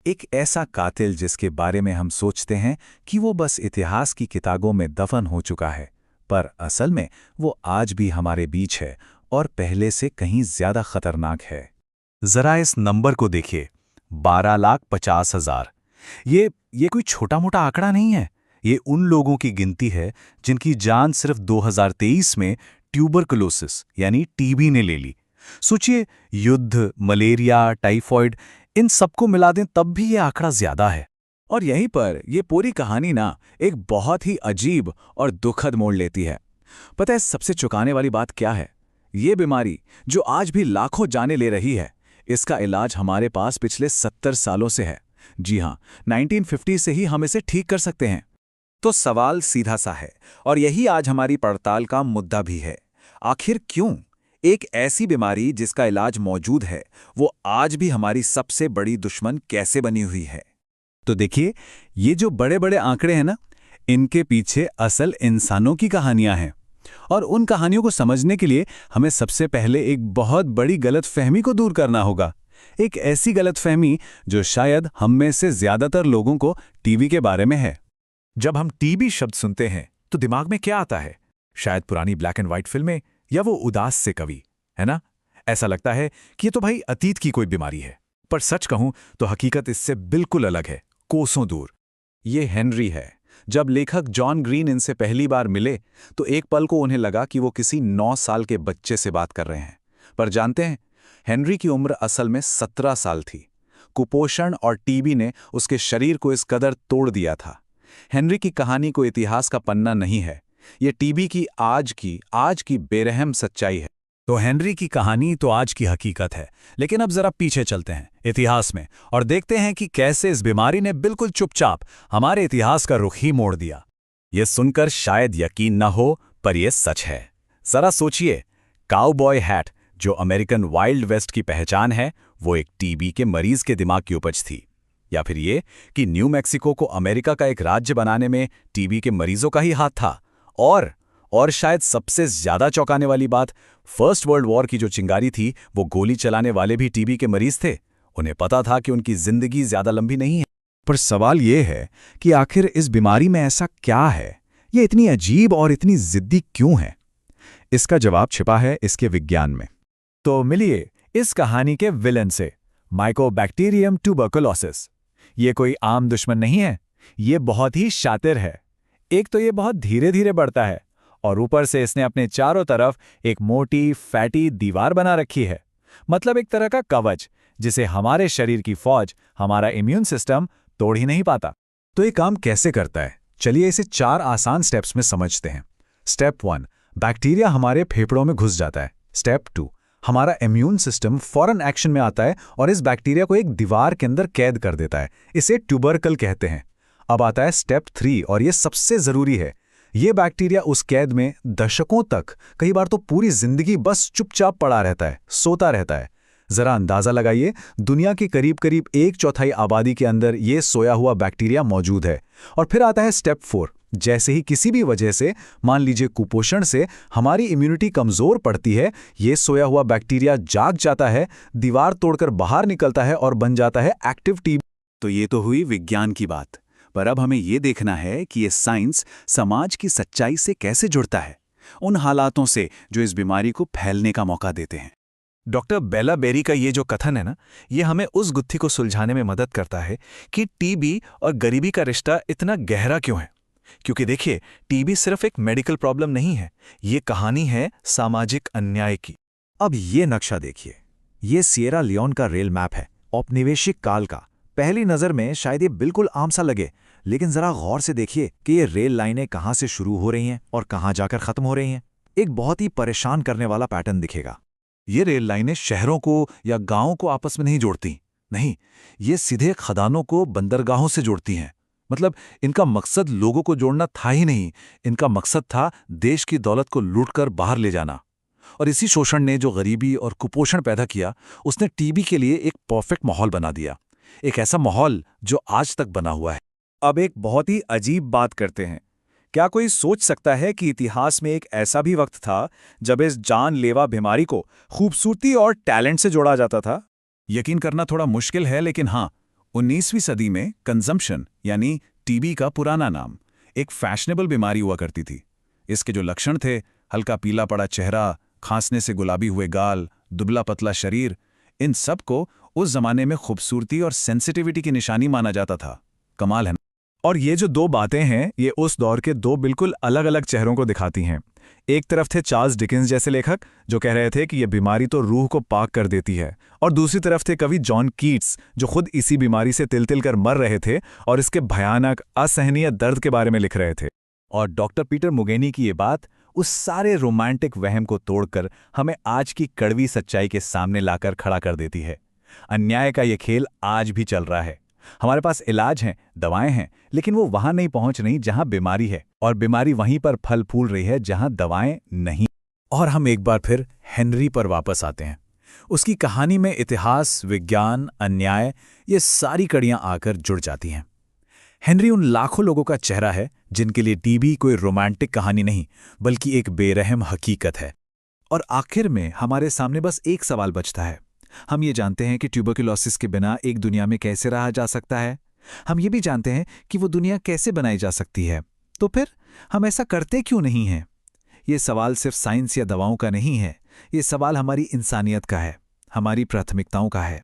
एक ऐसा कातिल जिसके बारे में हम सोचते हैं कि वो बस इतिहास की किताबों में दफन हो चुका है, पर असल में वो आज भी हमारे बीच है और पहले से कहीं ज्यादा खतरनाक है। जरा इस नंबर को देखिए, 12,50,000। ये कोई छोटा मोटा आंकड़ा नहीं है। ये उन लोगों की गिनती है जिनकी जान सिर्फ 2023 में ट्यूबरकुलोसिस यानी टीबी ने ले ली। सोचिए, युद्ध, मलेरिया, टाइफॉइड, इन सबको मिला दें तब भी ये आंकड़ा ज्यादा है। और यहीं पर ये पूरी कहानी ना एक बहुत ही अजीब और दुखद मोड़ लेती है। पता है सबसे चौंकाने वाली बात क्या है? ये बीमारी जो आज भी लाखों जानें ले रही है, इसका इलाज हमारे पास पिछले 70 सालों से है। जी हाँ, 1950 से ही हम इसे ठीक कर सकते हैं। तो सवाल सीधा सा है, और यही आज हमारी पड़ताल का मुद्दा भी है। आखिर क्यों एक ऐसी बीमारी जिसका इलाज मौजूद है, वो आज भी हमारी सबसे बड़ी दुश्मन कैसे बनी हुई है? तो देखिए, ये जो बड़े बड़े आंकड़े हैं ना, इनके पीछे असल इंसानों की कहानियां हैं। और उन कहानियों को समझने के लिए हमें सबसे पहले एक बहुत बड़ी गलतफहमी को दूर करना होगा। एक ऐसी गलतफहमी जो शायद हम में से ज्यादातर लोगों को टीबी के बारे में है। जब हम टीबी शब्द सुनते हैं तो दिमाग में क्या आता है? शायद पुरानी ब्लैक एंड व्हाइट फिल्में या वो उदास से कवि, है ना? ऐसा लगता है कि ये तो भाई अतीत की कोई बीमारी है। पर सच कहूं तो हकीकत इससे बिल्कुल अलग है, कोसों दूर। ये हेनरी है। जब लेखक जॉन ग्रीन इनसे पहली बार मिले तो एक पल को उन्हें लगा कि वो किसी 9 साल के बच्चे से बात कर रहे हैं। पर जानते हैं, हेनरी की उम्र असल में 17 साल थी। कुपोषण और टीबी ने उसके शरीर को इस कदर तोड़ दिया था। हेनरी की कहानी को इतिहास का पन्ना नहीं है, ये टीबी की आज की बेरहम सच्चाई है। तो हेनरी की कहानी तो आज की हकीकत है, लेकिन अब जरा पीछे चलते हैं इतिहास में और देखते हैं कि कैसे इस बीमारी ने बिल्कुल चुपचाप हमारे इतिहास का रुख ही मोड़ दिया। यह सुनकर शायद यकीन न हो, पर यह सच है। जरा सोचिए, काउबॉय हैट जो अमेरिकन वाइल्ड वेस्ट की पहचान है, वो एक टीबी के मरीज के दिमाग की उपज थी। या फिर ये कि न्यू मैक्सिको को अमेरिका का एक राज्य बनाने में टीबी के मरीजों का ही हाथ था। और शायद सबसे ज्यादा चौंकाने वाली बात, फर्स्ट वर्ल्ड वॉर की जो चिंगारी थी, वो गोली चलाने वाले भी टीबी के मरीज थे। उन्हें पता था कि उनकी जिंदगी ज्यादा लंबी नहीं है। पर सवाल ये है कि आखिर इस बीमारी में ऐसा क्या है? ये इतनी अजीब और इतनी जिद्दी क्यों है? इसका जवाब छिपा है इसके विज्ञान में। तो मिलिए इस कहानी के विलन से, माइकोबैक्टीरियम ट्यूबरकुलोसिस। ये कोई आम दुश्मन नहीं है, ये बहुत ही शातिर है। एक तो ये बहुत धीरे धीरे बढ़ता है, और ऊपर से इसने अपने चारों तरफ एक मोटी फैटी दीवार बना रखी है। मतलब एक तरह का कवच, जिसे हमारे शरीर की फौज, हमारा इम्यून सिस्टम तोड़ ही नहीं पाता। तो ये काम कैसे करता है? चलिए इसे 4 आसान स्टेप्स में समझते हैं। स्टेप 1, बैक्टीरिया हमारे फेफड़ों में घुस जाता है। स्टेप 2, हमारा इम्यून सिस्टम फौरन एक्शन में आता है और इस बैक्टीरिया को एक दीवार के अंदर कैद कर देता है। इसे ट्यूबरकल कहते हैं। अब आता है स्टेप 3, और ये सबसे जरूरी है। ये बैक्टीरिया उस कैद में दशकों तक, कई बार तो पूरी जिंदगी बस चुपचाप पड़ा रहता है, सोता रहता है। जरा अंदाजा लगाइए, दुनिया की करीब करीब 1/4 आबादी के अंदर ये सोया हुआ बैक्टीरिया मौजूद है। और फिर आता है स्टेप 4। जैसे ही किसी भी वजह से, मान लीजिए कुपोषण से, हमारी इम्यूनिटी कमजोर पड़ती है, ये सोया हुआ बैक्टीरिया जाग जाता है, दीवार तोड़कर बाहर निकलता है और बन जाता है एक्टिव टीबी। तो ये तो हुई विज्ञान की बात, पर अब हमें ये देखना है कि ये साइंस समाज की सच्चाई से कैसे जुड़ता है, उन हालातों से जो इस बीमारी को फैलने का मौका देते हैं। डॉक्टर बेला बेरी का ये जो कथन है ना, ये हमें उस गुत्थी को सुलझाने में मदद करता है कि टीबी और गरीबी का रिश्ता इतना गहरा क्यों है। क्योंकि देखिए, टीबी सिर्फ एक मेडिकल प्रॉब्लम नहीं है, ये कहानी है सामाजिक अन्याय की। अब ये नक्शा देखिए, ये सिएरा लियोन का रेल मैप है, औपनिवेशिक काल का। पहली नजर में शायद ये बिल्कुल आम सा लगे, लेकिन जरा गौर से देखिए कि ये रेल लाइनें कहां से शुरू हो रही हैं और कहां जाकर खत्म हो रही हैं। एक बहुत ही परेशान करने वाला पैटर्न दिखेगा। ये रेल लाइनें शहरों को या गांवों को आपस में नहीं जोड़ती, नहीं, ये सीधे खदानों को बंदरगाहों से जोड़ती हैं। मतलब इनका मकसद लोगों को जोड़ना था ही नहीं, इनका मकसद था देश की दौलत को लूटकर बाहर ले जाना। और इसी शोषण ने जो गरीबी और कुपोषण पैदा किया, उसने टीबी के लिए एक परफेक्ट माहौल बना दिया। एक ऐसा माहौल जो आज तक बना हुआ है। अब एक बहुत ही अजीब बात करते हैं। क्या कोई सोच सकता है कि इतिहास में एक ऐसा भी वक्त था जब इस जानलेवा बीमारी को खूबसूरती और टैलेंट से जोड़ा जाता था? यकीन करना थोड़ा मुश्किल है, लेकिन हाँ, 19वीं सदी में कंजम्पशन यानी टीबी का पुराना नाम एक फैशनेबल बीमारी हुआ करती थी। इसके जो लक्षण थे, हल्का पीला पड़ा चेहरा, खांसने से गुलाबी हुए गाल, दुबला पतला शरीर, इन सब को उस जमाने में खूबसूरती और सेंसिटिविटी की निशानी माना जाता था। कमाल है ना? और ये जो दो बातें हैं, ये उस दौर के दो बिल्कुल अलग अलग चेहरों को दिखाती हैं। एक तरफ थे चार्ल्स डिकेंस जैसे लेखक जो कह रहे थे कि ये बीमारी तो रूह को पाक कर देती है, और दूसरी तरफ थे कवि जॉन कीट्स जो खुद इसी बीमारी से तिल तिल कर मर रहे थे और इसके भयानक असहनीय दर्द के बारे में लिख रहे थे। और डॉक्टर पीटर मुगेनी की ये बात उस सारे रोमांटिक वहम को तोड़कर हमें आज की कड़वी सच्चाई के सामने लाकर खड़ा कर देती है। अन्याय का ये खेल आज भी चल रहा है। हमारे पास इलाज हैं, दवाएं हैं, लेकिन वो वहां नहीं पहुंच रही जहां बीमारी है, और बीमारी वहीं पर फल फूल रही है जहां दवाएं नहीं। और हम एक बार फिर हेनरी पर वापस आते हैं। उसकी कहानी में इतिहास, विज्ञान, अन्याय, ये सारी कड़ियां आकर जुड़ जाती हैं। हेनरी उन लाखों लोगों का चेहरा है जिनके लिए टीबी कोई रोमांटिक कहानी नहीं, बल्कि एक बेरहम हकीकत है। और आखिर में हमारे सामने बस एक सवाल बचता है। हम ये जानते हैं कि ट्यूबरकुलोसिस के बिना एक दुनिया में कैसे रहा जा सकता है। हम ये भी जानते हैं कि वो दुनिया कैसे बनाई जा सकती है। तो फिर हम ऐसा करते क्यों नहीं हैं? ये सवाल सिर्फ साइंस या दवाओं का नहीं है। ये सवाल हमारी इंसानियत का है, हमारी प्राथमिकताओं का है।